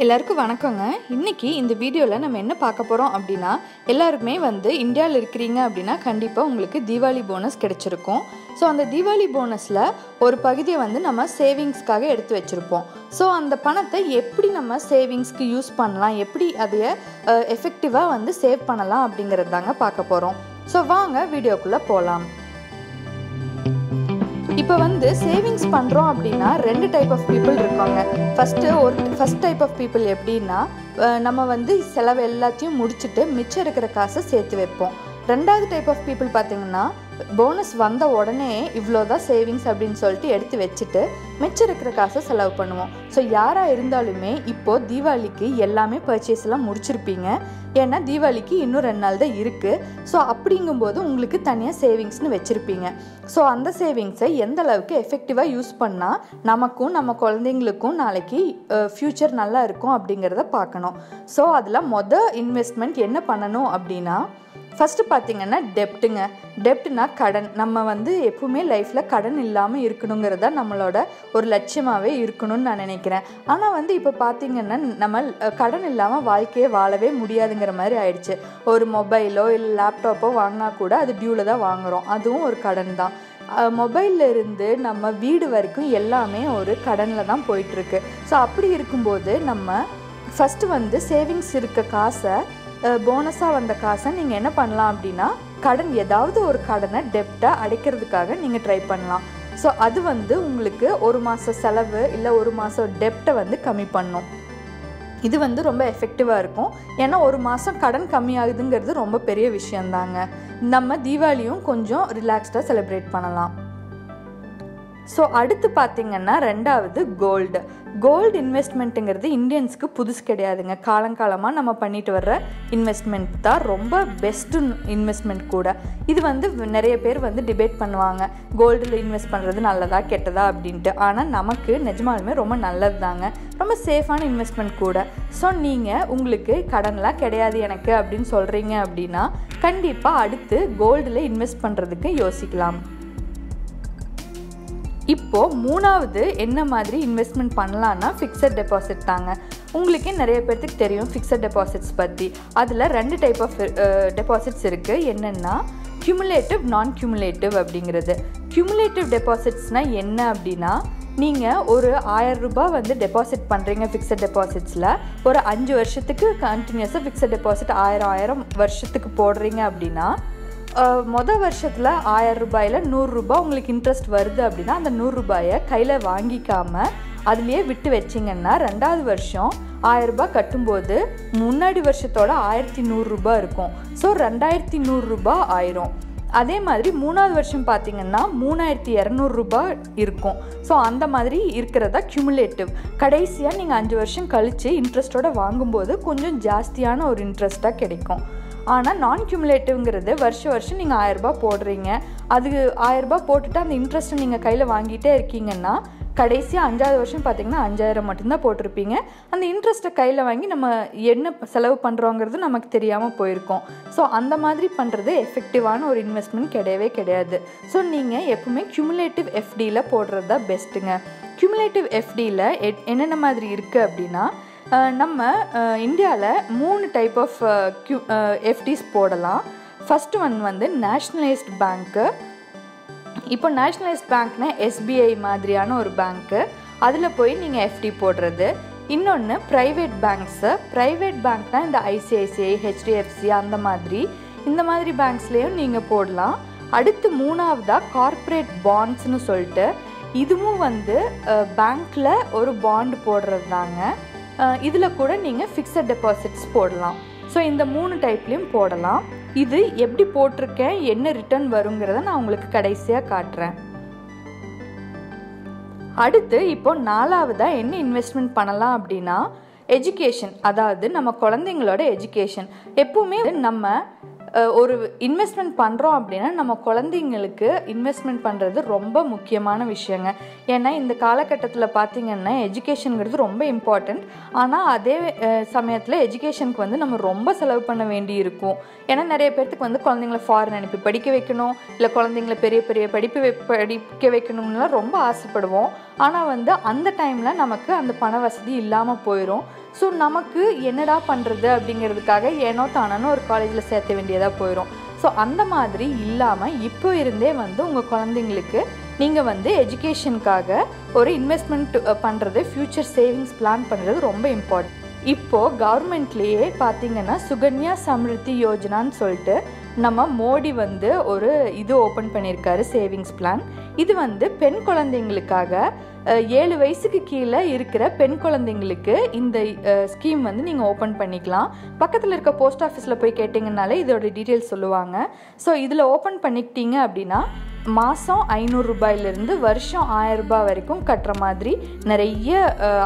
எல்லாருக்கும் வணக்கங்க. இன்னைக்கு இந்த வீடியோவில் நம்ம என்ன பார்க்க போகிறோம் அப்படின்னா, எல்லாருமே இந்தியாவில் இருக்கிறீங்க அப்படின்னா கண்டிப்பாக உங்களுக்கு தீபாவளி போனஸ் கிடைச்சிருக்கும். ஸோ அந்த தீபாவளி போனஸில் ஒரு பகுதியை நம்ம சேவிங்ஸ்க்காக எடுத்து வச்சுருப்போம். ஸோ அந்த பணத்தை எப்படி நம்ம சேவிங்ஸ்க்கு யூஸ் பண்ணலாம், எப்படி அதைய எஃபெக்டிவாக சேவ் பண்ணலாம் அப்படிங்கிறது தாங்க பார்க்க போகிறோம். ஸோ வாங்க வீடியோக்குள்ளே போகலாம். இப்போ சேவிங்ஸ் பண்ணுறோம் அப்படின்னா ரெண்டு டைப் ஆஃப் பீப்புள் இருக்காங்க. ஃபஸ்ட் டைப் ஆஃப் பீப்புள் எப்படின்னா, நம்ம செலவு எல்லாத்தையும் முடிச்சுட்டு மிச்சம் இருக்கிற காசை சேர்த்து வைப்போம். ரெண்டாவது டைப் ஆஃப் பீப்புள் பார்த்திங்கன்னா, போனஸ் வந்த உடனே இவ்வளோதான் சேவிங்ஸ் அப்படின்னு சொல்லிட்டு எடுத்து வச்சுட்டு மிச்சம் இருக்கிற காசை செலவு பண்ணுவோம். ஸோ யாராக இருந்தாலுமே இப்போது தீபாவளிக்கு எல்லாமே பர்ச்சேஸ்லாம் முடிச்சிருப்பீங்க. ஏன்னா தீபாவளிக்கு இன்னும் 2 நாள் தான் இருக்குது. ஸோ அப்படிங்கும்போது உங்களுக்கு தனியாக சேவிங்ஸ்னு வச்சுருப்பீங்க. ஸோ அந்த சேவிங்ஸை எந்த அளவுக்கு எஃபெக்டிவாக யூஸ் பண்ணால் நமக்கும் நம்ம குழந்தைங்களுக்கும் நாளைக்கு ஃப்யூச்சர் நல்லா இருக்கும் அப்படிங்கிறத பார்க்கணும். ஸோ அதில் இன்வெஸ்ட்மெண்ட் என்ன பண்ணணும் அப்படின்னா, ஃபஸ்ட்டு பார்த்திங்கன்னா டெப்ட்னா கடன். நம்ம எப்பவுமே லைஃப்பில் கடன் இல்லாமல் இருக்கணுங்கிறத நம்மளோட ஒரு லட்சியமாகவே இருக்கணும்னு நான் நினைக்கிறேன். ஆனால் இப்போ பார்த்திங்கன்னா நம்ம கடன் இல்லாமல் வாழ்க்கையை வாழவே முடியாதுங்கிற மாதிரி ஆயிடுச்சு. ஒரு மொபைலோ இல்லை லேப்டாப்போ வாங்கினா கூட அது டியூவில் தான் வாங்குகிறோம். அதுவும் ஒரு கடன் தான். மொபைலில் இருந்து நம்ம வீடு வரைக்கும் எல்லாமே ஒரு கடனில் தான் போயிட்டுருக்கு. ஸோ அப்படி இருக்கும்போது நம்ம ஃபஸ்ட்டு சேவிங்ஸ் இருக்க காசை, போனஸாக வந்த காசை நீங்கள் என்ன பண்ணலாம் அப்படின்னா, ஏதாவது ஒரு கடனை டெப்டை அடைக்கிறதுக்காக நீங்கள் ட்ரை பண்ணலாம். ஸோ அது உங்களுக்கு ஒரு மாத செலவு இல்லை ஒரு மாதம் டெப்டை கம்மி பண்ணும். இது ரொம்ப எஃபெக்டிவாக இருக்கும். ஏன்னா ஒரு மாதம் கடன் கம்மியாகுதுங்கிறது ரொம்ப பெரிய விஷயந்தாங்க. நம்ம தீபாவளியும் கொஞ்சம் ரிலாக்ஸ்டாக செலிப்ரேட் பண்ணலாம். ஸோ அடுத்து பார்த்திங்கன்னா ரெண்டாவது கோல்டு இன்வெஸ்ட்மெண்ட்டுங்கிறது இந்தியன்ஸ்க்கு புதுசு கிடையாதுங்க. காலங்காலமாக நம்ம பண்ணிட்டு வர்ற இன்வெஸ்ட்மெண்ட் தான் ரொம்ப பெஸ்ட்டு இன்வெஸ்ட்மெண்ட் கூட. இது நிறைய பேர் டிபேட் பண்ணுவாங்க, கோல்டில் இன்வெஸ்ட் பண்ணுறது நல்லதா கெட்டதா அப்படின்ட்டு. ஆனால் நமக்கு நிஜமாலுமே ரொம்ப நல்லது தாங்க, ரொம்ப சேஃபான இன்வெஸ்ட்மெண்ட் கூட. ஸோ நீங்கள் உங்களுக்கு கடன்லாம் கிடையாது எனக்கு அப்படின்னு சொல்கிறீங்க அப்படின்னா கண்டிப்பாக அடுத்து கோல்டில் இன்வெஸ்ட் பண்ணுறதுக்கு யோசிக்கலாம். இப்போது மூணாவது என்ன மாதிரி இன்வெஸ்ட்மெண்ட் பண்ணலான்னா ஃபிக்ஸட் டெபாசிட் தாங்க. உங்களுக்கே நிறைய பேர்த்துக்கு தெரியும் ஃபிக்ஸட் டெபாசிட்ஸ் பற்றி. அதில் 2 டைப் ஆஃப் டெபாசிட்ஸ் இருக்குது. என்னென்னா கியூமுலேட்டிவ், நான் கியூமுலேட்டிவ் அப்படிங்கிறது. கியூமுலேட்டிவ் டெபாசிட்ஸ்னால் என்ன அப்படின்னா, நீங்கள் ஒரு 1000 ரூபாய் டெபாசிட் பண்ணுறீங்க ஃபிக்ஸட் டெபாசிட்ஸில். ஒரு 5 வருஷத்துக்கு கண்டினியூஸாக ஃபிக்ஸட் டெபாசிட் 1000 வருஷத்துக்கு போடுறீங்க அப்படின்னா, மொதல் வருஷத்தில் 1000 ரூபாயில் 100 ரூபாய் உங்களுக்கு இன்ட்ரெஸ்ட் வருது அப்படின்னா, அந்த 100 ரூபாயை கையில் வாங்கிக்காமல் அதுலேயே விட்டு வச்சிங்கன்னா 2வது வருஷம் 1000 ரூபாய் கட்டும்போது முன்னாடி வருஷத்தோட 1100 ரூபாய் இருக்கும். ஸோ 2100 ரூபாய் ஆயிரும். அதே மாதிரி 3வது வருஷம் பார்த்திங்கன்னா 3200 ரூபாய் இருக்கும். ஸோ அந்த மாதிரி இருக்கிறதா கியூமுலேட்டிவ். கடைசியாக நீங்கள் 5 வருஷம் கழித்து இன்ட்ரெஸ்ட்டோடு வாங்கும்போது கொஞ்சம் ஜாஸ்தியான ஒரு இன்ட்ரெஸ்ட்டாக கிடைக்கும். ஆனால் நான் கியூமுலேட்டிவ்ங்கிறது வருஷம் நீங்கள் 1000 ரூபாய் போடுறீங்க. அது 1000 ரூபாய் போட்டுட்டு அந்த இன்ட்ரெஸ்ட்டை நீங்கள் கையில் வாங்கிட்டே இருக்கீங்கன்னா கடைசியாக 5வது வருஷம் பார்த்திங்கன்னா 5000 மட்டும்தான் போட்டிருப்பீங்க. அந்த இன்ட்ரெஸ்ட்டை கையில் வாங்கி நம்ம என்ன செலவு பண்ணுறோங்கிறது நமக்கு தெரியாமல் போயிருக்கோம். ஸோ அந்த மாதிரி பண்ணுறது எஃபெக்டிவான ஒரு இன்வெஸ்ட்மெண்ட் கிடையவே கிடையாது. ஸோ நீங்கள் எப்பவுமே கியூமுலேட்டிவ் எஃப்டியில் போடுறது தான் பெஸ்ட்டுங்க. கியூமுலேட்டிவ் எஃப்டியில் என்னென்ன மாதிரி இருக்குது அப்படின்னா, நம்ம இந்தியாவில் 3 டைப் ஆஃப் எஃப்டிஸ் போடலாம். ஃபஸ்ட்டு நேஷ்னலைஸ்டு பேங்க்கு. இப்போ நேஷ்னலைஸ்ட் பேங்க்னா SBI மாதிரியான ஒரு பேங்க்கு. அதில் போய் நீங்கள் எஃப்டி போடுறது. இன்னொன்று ப்ரைவேட் பேங்க்னால் இந்த ICICI, HDFC இந்த மாதிரி பேங்க்ஸ்லேயும் நீங்கள் போடலாம். அடுத்து 3வதாக கார்ப்பரேட் பாண்ட்ஸ்னு சொல்லிட்டு, இதுவும் பேங்க்கில் ஒரு பாண்டு போடுறது தாங்க. இதில் கூட நீங்கள் ஃபிக்ஸட் டெபாசிட்ஸ் போடலாம். ஸோ இந்த 3 டைப்லேயும் போடலாம். இது எப்படி போட்டிருக்கேன், என்ன ரிட்டர்ன் வருங்கிறத நான் உங்களுக்கு கடைசியாக காட்டுறேன். அடுத்து இப்போ 4வதாக என்ன இன்வெஸ்ட்மெண்ட் பண்ணலாம் அப்படின்னா எஜுகேஷன். அதாவது நம்ம குழந்தைங்களோட எஜுகேஷன். எப்பவுமே நம்ம ஒரு இன்வெஸ்ட்மெண்ட் பண்ணுறோம் அப்படின்னா நம்ம குழந்தைங்களுக்கு இன்வெஸ்ட்மெண்ட் பண்ணுறது ரொம்ப முக்கியமான விஷயங்க. ஏன்னா இந்த காலகட்டத்தில் பார்த்திங்கன்னா எஜுகேஷனுங்கிறது ரொம்ப இம்பார்ட்டண்ட். ஆனால் அதே சமயத்தில் எஜுகேஷனுக்கு நம்ம ரொம்ப செலவு பண்ண வேண்டி இருக்கும். ஏன்னா நிறைய பேர்த்துக்கு குழந்தைங்கள ஃபாரின் அனுப்பி படிக்க வைக்கணும், இல்லை குழந்தைங்கள பெரிய பெரிய படிக்க வைக்கணும்னுலாம் ரொம்ப ஆசைப்படுவோம். ஆனால் அந்த டைமில் நமக்கு அந்த பண வசதி இல்லாமல் போயிடும். ஸோ நமக்கு என்னடா பண்ணுறது அப்படிங்கிறதுக்காக ஏனோ தானோ ஒரு காலேஜில் சேர்த்த வேண்டியதாக போயிடும். ஸோ அந்த மாதிரி இல்லாமல் இப்போ இருந்தே வந்து உங்கள் குழந்தைங்களுக்கு நீங்கள் வந்து எஜுகேஷனுக்காக ஒரு இன்வெஸ்ட்மெண்ட் பண்ணுறது, ஃப்யூச்சர் சேவிங்ஸ் பிளான் பண்ணுறது ரொம்ப இம்பார்ட்டன்ட். இப்போது கவர்மெண்ட்லேயே பார்த்திங்கன்னா சுகன்யா சம்ருத்தி யோஜனான்னு சொல்லிட்டு நம்ம மோடி வந்து ஒரு இது ஓப்பன் பண்ணியிருக்காரு, சேவிங்ஸ் பிளான். இது வந்து பெண் குழந்தைங்களுக்காக 7 வயசுக்கு கீழே இருக்கிற பெண் குழந்தைங்களுக்கு இந்த ஸ்கீம் வந்து நீங்கள் ஓப்பன் பண்ணிக்கலாம். பக்கத்தில் இருக்க போஸ்ட் ஆஃபீஸில் போய் கேட்டிங்கனாலே இதோட டீட்டெயில்ஸ் சொல்லுவாங்க. ஸோ இதில் ஓப்பன் பண்ணிக்கிட்டீங்க அப்படின்னா மாதம் 500 ரூபாயிலிருந்து வருஷம் 1000 ரூபாய் வரைக்கும் கட்டுற மாதிரி நிறைய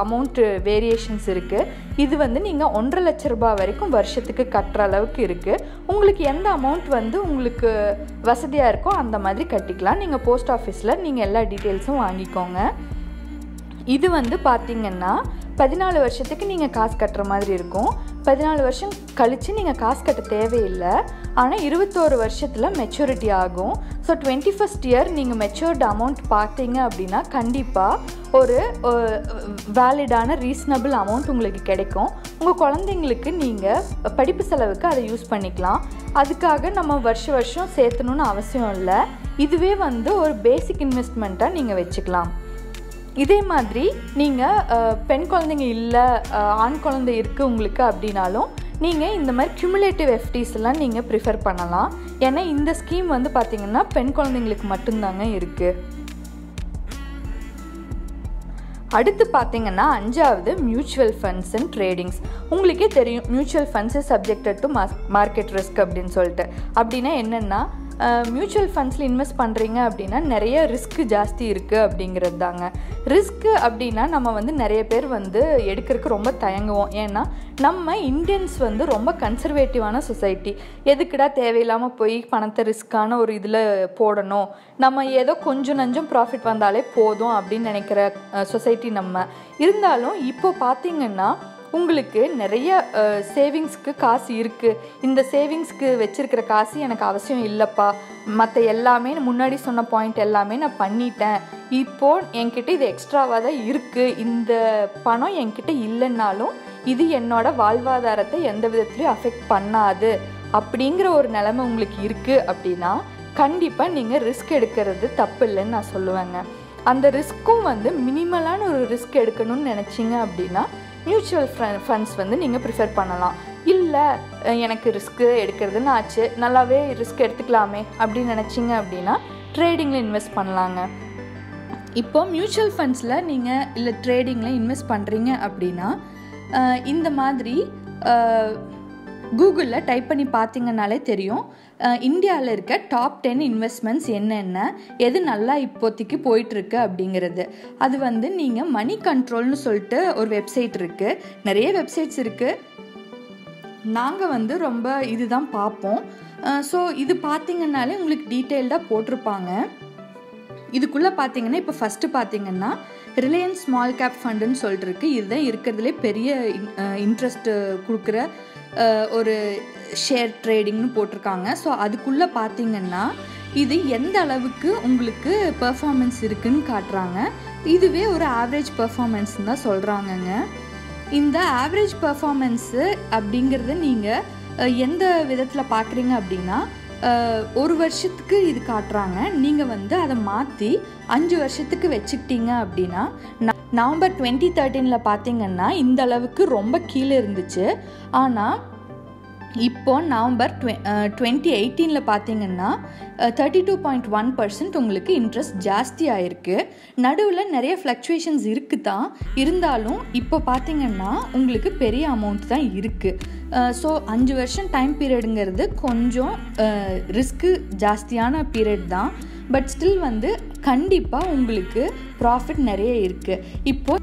அமௌண்ட்டு வேரியேஷன்ஸ் இருக்குது. இது வந்து நீங்கள் 1.5 லட்ச ரூபாய் வரைக்கும் வருஷத்துக்கு கட்டுற அளவுக்கு இருக்குது. உங்களுக்கு எந்த அமௌண்ட் வந்து உங்களுக்கு வசதியாக இருக்கோ அந்த மாதிரி கட்டிக்கலாம். நீங்கள் போஸ்ட் ஆஃபீஸில் நீங்கள் எல்லா டீட்டெயில்ஸும் வாங்கிக்கோங்க. இது வந்து பார்த்திங்கன்னா 14 வருஷத்துக்கு நீங்கள் காசு கட்டுற மாதிரி இருக்கும். 14 வருஷம் கழித்து நீங்கள் காசு கட்ட தேவையில்லை. ஆனால் 21 வருஷத்தில் மெச்சூரிட்டி ஆகும். ஸோ 21st இயர் நீங்கள் மெச்சூர்டு அமௌண்ட் பார்த்தீங்க அப்படின்னா கண்டிப்பாக ஒரு வேலிடான ரீசனபிள் அமௌண்ட் உங்களுக்கு கிடைக்கும். உங்கள் குழந்தைங்களுக்கு நீங்கள் படிப்பு செலவுக்கு அதை யூஸ் பண்ணிக்கலாம். அதுக்காக நம்ம வருஷம் சேர்த்தணுன்னு அவசியம் இல்லை. இதுவே வந்து ஒரு பேசிக் இன்வெஸ்ட்மெண்ட்டாக நீங்கள் வச்சுக்கலாம். இதே மாதிரி நீங்கள் பெண் குழந்தைங்க இல்லை, ஆண் குழந்தை இருக்குது உங்களுக்கு அப்படின்னாலும் நீங்கள் இந்த மாதிரி கியூமுலேட்டிவ் எஃப்டிஸ்லாம் நீங்கள் ப்ரிஃபர் பண்ணலாம். ஏன்னா இந்த ஸ்கீம் வந்து பார்த்திங்கன்னா பெண் குழந்தைங்களுக்கு மட்டும்தாங்க இருக்குது. அடுத்து பார்த்திங்கன்னா 5வது மியூச்சுவல் ஃபண்ட்ஸ் அண்ட் ட்ரேடிங்ஸ். உங்களுக்கே தெரியும் mutual funds is subjected to market risk அப்படின்னு சொல்லிட்டு. அப்படின்னா என்னென்னா மியூச்சுவல் ஃபண்ட்ஸில் இன்வெஸ்ட் பண்ணுறீங்க அப்படின்னா நிறைய ரிஸ்க்கு ஜாஸ்தி இருக்குது அப்படிங்கிறது தாங்க. ரிஸ்க்கு அப்படின்னா நம்ம வந்து நிறைய பேர் வந்து எடுக்கிறதுக்கு ரொம்ப தயங்குவோம். ஏன்னா நம்ம இந்தியன்ஸ் வந்து ரொம்ப கன்சர்வேட்டிவான சொசைட்டி. எதுக்குடா தேவையில்லாமல் போய் பணத்தை ரிஸ்க்கான ஒரு இதில் போடணும், நம்ம ஏதோ கொஞ்சம் நஞ்சம் ப்ராஃபிட் வந்தாலே போதும் அப்படின்னு நினைக்கிற சொசைட்டி நம்ம. இருந்தாலும் இப்போ பார்த்திங்கன்னா உங்களுக்கு நிறைய சேவிங்ஸ்க்கு காசு இருக்குது. இந்த சேவிங்ஸ்க்கு வச்சுருக்கிற காசு எனக்கு அவசியம் இல்லைப்பா, மற்ற எல்லாமே முன்னாடி சொன்ன பாயிண்ட் எல்லாமே நான் பண்ணிட்டேன், இப்போது என்கிட்ட இது எக்ஸ்ட்ராவாக தான் இருக்குது, இந்த பணம் என்கிட்ட இல்லைன்னாலும் இது என்னோடய வாழ்வாதாரத்தை எந்த விதத்துலையும் அஃபெக்ட் பண்ணாது அப்படிங்கிற ஒரு நிலைமை உங்களுக்கு இருக்குது அப்படின்னா கண்டிப்பாக நீங்கள் ரிஸ்க் எடுக்கிறது தப்பு இல்லைன்னு நான் சொல்லுவேங்க. அந்த ரிஸ்க்கும் வந்து மினிமலான ஒரு ரிஸ்க் எடுக்கணும்னு நினச்சிங்க அப்படின்னா மியூச்சுவல் ஃபண்ட்ஸ் வந்து நீங்கள் ப்ரிஃபர் பண்ணலாம். இல்லை எனக்கு ரிஸ்க்கு எடுக்கிறதுன்னு ஆச்சு, நல்லாவே ரிஸ்க் எடுத்துக்கலாமே அப்படின்னு நினச்சிங்க அப்படின்னா ட்ரேடிங்கில் இன்வெஸ்ட் பண்ணலாங்க. இப்போது மியூச்சுவல் ஃபண்ட்ஸில் நீங்கள் இல்லை ட்ரேடிங்கில் இன்வெஸ்ட் பண்ணுறீங்க அப்படின்னா இந்த மாதிரி கூகுளில் டைப் பண்ணி பார்த்தீங்கன்னாலே தெரியும் இந்தியாவில் இருக்க டாப் 10 இன்வெஸ்ட்மெண்ட்ஸ் என்னென்ன, எது நல்லா இப்போதைக்கு போயிட்டுருக்கு அப்படிங்கிறது. அது வந்து நீங்கள் மணி கண்ட்ரோல்னு சொல்லிட்டு ஒரு வெப்சைட் இருக்குது, நிறைய வெப்சைட்ஸ் இருக்குது. நாங்கள் வந்து ரொம்ப இதுதான் பார்ப்போம். ஸோ இது பார்த்திங்கனாலே உங்களுக்கு டீட்டெயில்டாக போட்டிருப்பாங்க. இதுக்குள்ளே பார்த்தீங்கன்னா இப்போ ஃபஸ்ட்டு பார்த்தீங்கன்னா ரிலையன்ஸ் ஸ்மால் கேப் ஃபண்டுன்னு சொல்லிட்டு இருக்கு. இதுதான் இருக்கிறதுலே பெரிய இன்ட்ரெஸ்ட்டு கொடுக்குற ஒரு ஷேர் ட்ரேடிங்னு போட்டிருக்காங்க. ஸோ அதுக்குள்ளே பார்த்தீங்கன்னா இது எந்த அளவுக்கு உங்களுக்கு பெர்ஃபார்மன்ஸ் இருக்குதுன்னு காட்டுறாங்க. இதுவே ஒரு ஆவரேஜ் பெர்ஃபார்மன்ஸ்ன்னு தான் சொல்கிறாங்கங்க. இந்த ஆவரேஜ் பெர்ஃபார்மன்ஸு அப்படிங்கிறத நீங்கள் எந்த விதத்தில் பார்க்குறீங்க அப்படின்னா ஒரு வருஷத்துக்கு இது காட்டுறாங்க. நீங்கள் வந்து அதை மாற்றி 5 வருஷத்துக்கு வச்சுக்கிட்டீங்க அப்படின்னா நவம்பர் 2013 பார்த்தீங்கன்னா இந்த அளவுக்கு ரொம்ப கீழே இருந்துச்சு. ஆனால் இப்போ நவம்பர் 2018 பார்த்தீங்கன்னா 32.1% உங்களுக்கு இன்ட்ரெஸ்ட் ஜாஸ்தி ஆகிருக்கு. நடுவில் நிறைய ஃப்ளக்சுவேஷன்ஸ் இருக்குது தான், இருந்தாலும் இப்போ பார்த்தீங்கன்னா உங்களுக்கு பெரிய அமௌண்ட் தான் இருக்குது. ஸோ 5 வருஷம் டைம் பீரியடுங்கிறது கொஞ்சம் ரிஸ்க்கு ஜாஸ்தியான பீரியட் தான். பட் ஸ்டில் வந்து கண்டிப்பாக உங்களுக்கு ப்ராஃபிட் நிறைய இருக்குது.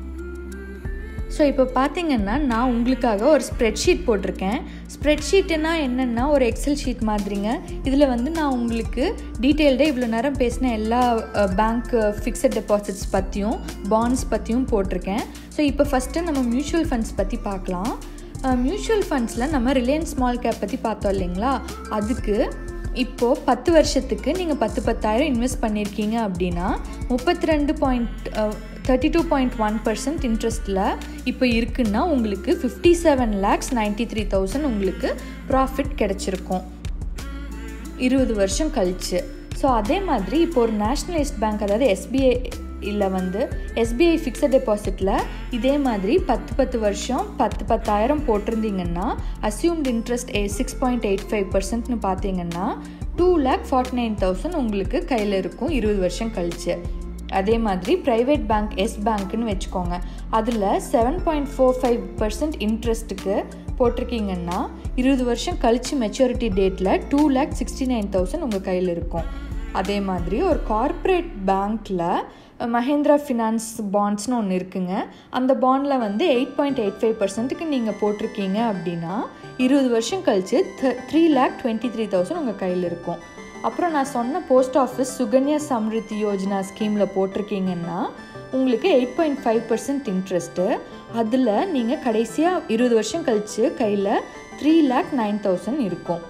இப்போ பார்த்தீங்கன்னா நான் உங்களுக்காக ஒரு ஸ்ப்ரெட்ஷீட் போட்டிருக்கேன். ஸ்ப்ரெட்ஷீட்டுனா என்னென்னா ஒரு எக்ஸல் ஷீட் மாதிரிங்க. இதில் வந்து நான் உங்களுக்கு டீட்டெயில்டாக இவ்வளோ நேரம் பேசின எல்லா பேங்க் ஃபிக்ஸட் டெபாசிட்ஸ் பற்றியும் பாண்ட்ஸ் பற்றியும் போட்டிருக்கேன். ஸோ இப்போ ஃபஸ்ட்டு நம்ம மியூச்சுவல் ஃபண்ட்ஸ் பற்றி பார்க்கலாம். மியூச்சுவல் ஃபண்ட்ஸில் நம்ம ரிலையன்ஸ் ஸ்மால் கேப் பற்றி பார்த்தோம் இல்லைங்களா, அதுக்கு இப்போது 10 வருஷத்துக்கு நீங்கள் 10,000 இன்வெஸ்ட் பண்ணியிருக்கீங்க அப்படின்னா 32.1% இன்ட்ரெஸ்ட்டில் இப்போ இருக்குன்னா உங்களுக்கு 57,93,000 உங்களுக்கு ப்ராஃபிட் கிடச்சிருக்கும் 20 வருஷம் கழிச்சு. ஸோ அதே மாதிரி இப்போ ஒரு நேஷ்னலைஸ்ட் பேங்க், அதாவது எஸ்பிஐ வந்து எஸ்பிஐ ஃபிக்ஸட் டெபாசிட்டில் இதே மாதிரி 10 வருஷம் 10,000 போட்டிருந்தீங்கன்னா அஸ்யூம்டு இன்ட்ரெஸ்ட் 6.85%னு பார்த்தீங்கன்னா 2,49,000 உங்களுக்கு கையில் இருக்கும் 20 வருஷம் கழிச்சு. அதே மாதிரி ப்ரைவேட் பேங்க் பேங்க்னு வச்சுக்கோங்க, அதில் 7.45% இன்ட்ரெஸ்ட்டுக்கு போட்டிருக்கீங்கன்னா 20 வருஷம் கழிச்சு மெச்சூரிட்டி டேட்டில் 2,69,000 உங்கள் கையில் இருக்கும். அதே மாதிரி ஒரு கார்ப்பரேட் பேங்க்கில் மஹேந்திரா ஃபினான்ஸ் பாண்ட்ஸ்னு ஒன்று இருக்குங்க. அந்த பாண்டில் வந்து 8.85%க்கு நீங்கள் போட்டிருக்கீங்க அப்படின்னா 20 வருஷம் கழிச்சு 3,23,000 உங்கள் கையில் இருக்கும். அப்புறம் நான் சொன்ன போஸ்ட் ஆஃபீஸ் சுகன்யா சம்ரித்தி யோஜனா ஸ்கீமில் போட்டிருக்கீங்கன்னா உங்களுக்கு 8.5% இன்ட்ரெஸ்ட்டு. அதில் நீங்கள் கடைசியாக 20 வருஷம் கழிச்சு கையில் 3,09,000 இருக்கும்.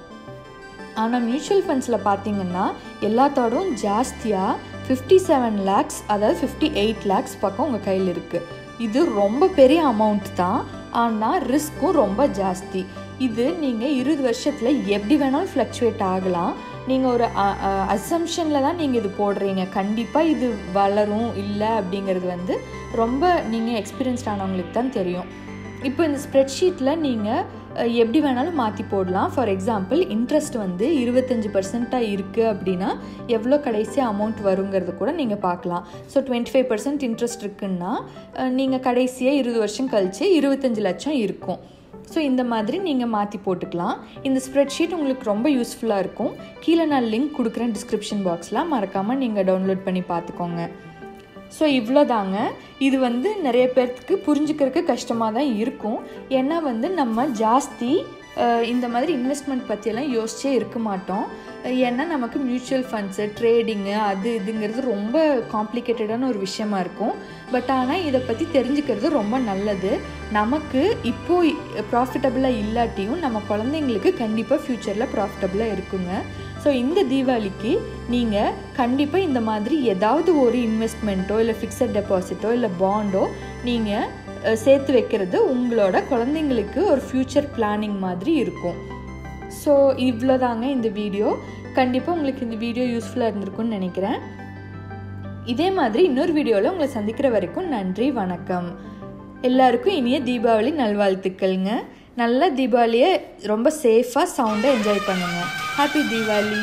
ஆனால் மியூச்சுவல் ஃபண்ட்ஸில் பார்த்தீங்கன்னா எல்லாத்தோடும் ஜாஸ்தியாக 57 lakhs, அதாவது 58 lakhs பக்கம் உங்கள் கையில் இருக்குது. இது ரொம்ப பெரிய அமௌண்ட் தான், ஆனால் ரிஸ்க்கும் ரொம்ப ஜாஸ்தி. இது நீங்கள் 20 வருஷத்தில் எப்படி வேணாலும் ஃப்ளக்சுவேட் ஆகலாம். நீங்கள் ஒரு அசம்ஷனில் தான் நீங்கள் இது போடுறீங்க, கண்டிப்பாக இது வளரும் இல்லை அப்படிங்கிறது வந்து ரொம்ப நீங்கள் எக்ஸ்பீரியன்ஸ்ட் ஆனவங்களுக்கு தான் தெரியும். இப்போ இந்த ஸ்ப்ரெட்ஷீட்டில் நீங்கள் எப்படி வேணாலும் மாற்றி போடலாம். ஃபார் எக்ஸாம்பிள் இன்ட்ரெஸ்ட் வந்து 25% இருக்குது அப்படின்னா எவ்வளோ கடைசியாக அமௌண்ட் வருங்கிறது கூட நீங்கள் பார்க்கலாம். ஸோ 25% இன்ட்ரெஸ்ட் இருக்குன்னா நீங்கள் கடைசியாக 20 வருஷம் கழிச்சு 25 லட்சம் இருக்கும். ஸோ இந்த மாதிரி நீங்கள் மாற்றி போட்டுக்கலாம். இந்த ஸ்ப்ரெட்ஷீட் உங்களுக்கு ரொம்ப யூஸ்ஃபுல்லாக இருக்கும். கீழே நான் லிங்க் கொடுக்குறேன் டிஸ்கிரிப்ஷன் பாக்ஸில், மறக்காமல் நீங்கள் டவுன்லோட் பண்ணி பார்த்துக்கோங்க. ஸோ இவ்வளோதாங்க. இது வந்து நிறைய பேர்த்துக்கு புரிஞ்சுக்கிறதுக்கு கஷ்டமாக தான் இருக்கும். ஏன்னா வந்து நம்ம ஜாஸ்தி இந்த மாதிரி இன்வெஸ்ட்மெண்ட் பற்றியெல்லாம் யோசிச்சே இருக்க மாட்டோம். ஏன்னா நமக்கு மியூச்சுவல் ஃபண்ட்ஸு, ட்ரேடிங்கு, அது இதுங்கிறது ரொம்ப காம்ப்ளிகேட்டடான ஒரு விஷயமா இருக்கும். பட் ஆனால் இதை பற்றி தெரிஞ்சுக்கிறது ரொம்ப நல்லது. நமக்கு இப்போது ப்ராஃபிட்டபுளாக இல்லாட்டியும் நம்ம குழந்தைங்களுக்கு கண்டிப்பாக ஃப்யூச்சரில் ப்ராஃபிட்டபுளாக இருக்குங்க. ஸோ இந்த தீபாவளிக்கு நீங்கள் கண்டிப்பாக இந்த மாதிரி ஏதாவது ஒரு இன்வெஸ்ட்மெண்ட்டோ இல்லை ஃபிக்ஸட் டெபாசிட்டோ இல்லை பாண்டோ நீங்கள் சேர்த்து வைக்கிறது உங்களோட குழந்தைங்களுக்கு ஒரு ஃப்யூச்சர் பிளானிங் மாதிரி இருக்கும். ஸோ இவ்வளோதாங்க இந்த வீடியோ. கண்டிப்பாக உங்களுக்கு இந்த வீடியோ யூஸ்ஃபுல்லாக இருந்திருக்கும்னு நினைக்கிறேன். இதே மாதிரி இன்னொரு வீடியோவில் உங்களை சந்திக்கிற வரைக்கும் நன்றி, வணக்கம். எல்லாருக்கும் இனிய தீபாவளி நல்வாழ்த்துக்கள்ங்க. நல்ல தீபாவளியை ரொம்ப சேஃபாக சவுண்டாக என்ஜாய் பண்ணுங்கள். ஹாப்பி தீபாவளி.